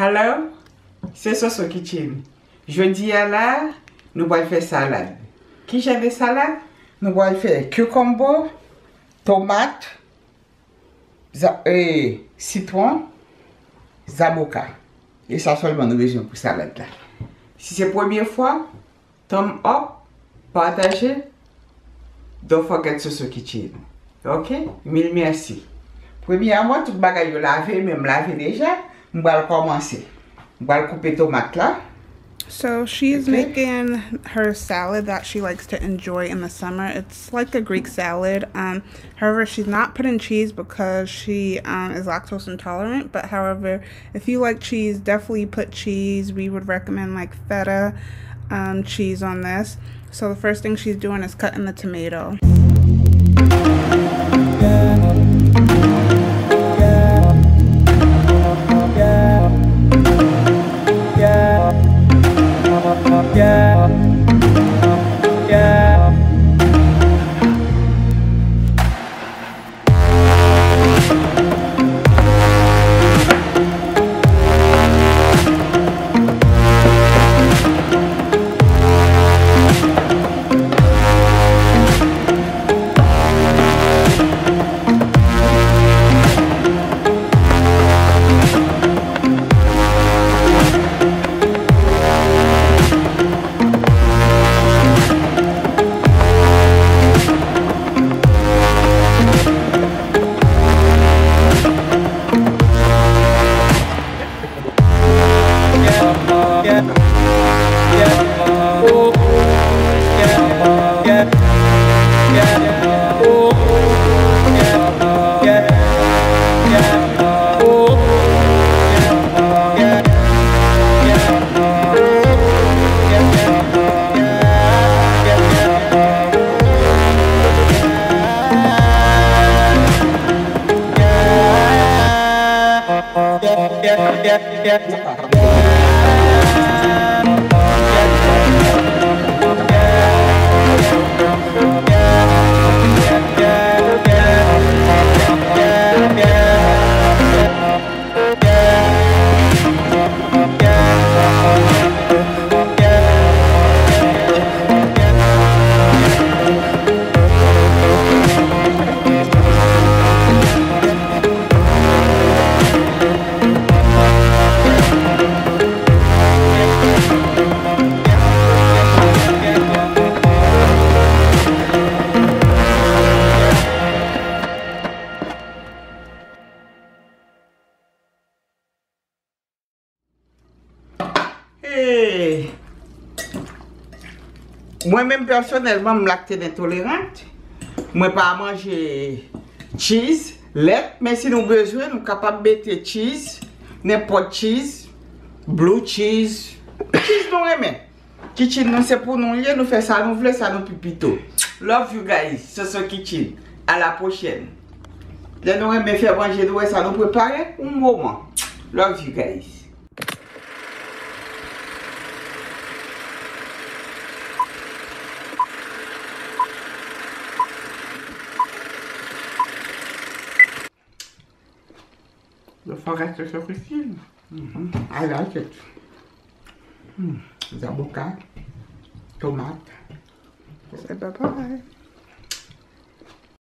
Hello, c'est Soso Kitchen. Jeudi là, nous allons faire salade. Qui j'aime des salades? Nous allons faire cucumber, tomate, citron, zaboka. Et ça seulement nous besoin pour salade là. Si c'est la première fois, thumb up, partagez. Don't forget Soso Kitchen. Ok? Mille merci. Premièrement, tout le bagage lavé, même lavé déjà. On va commencer. On va couper tomate là. So she's making her salad that she likes to enjoy in the summer. It's like a Greek salad. However, she's not putting cheese because she is lactose intolerant. But however, if you like cheese, definitely put cheese. We would recommend like feta cheese on this. So the first thing she's doing is cutting the tomato. Moi-même personnellement, je suis lactose intolérante. Moi pas manger cheese, lait, mais si nous avons besoin, nous sommes capables de mettre cheese, n'importe cheese, blue cheese, cheese nous aimons. Kitchen c'est pour nous lier, nous faisons ça, nous voulons ça, nous pipito. Love you guys, Soso Kitchen. À la prochaine. Là nous aimons faire manger nous ça nous préparer un moment. Love you guys. The forest is so Christine. I like it. Zabuka, tomate. Say bye-bye.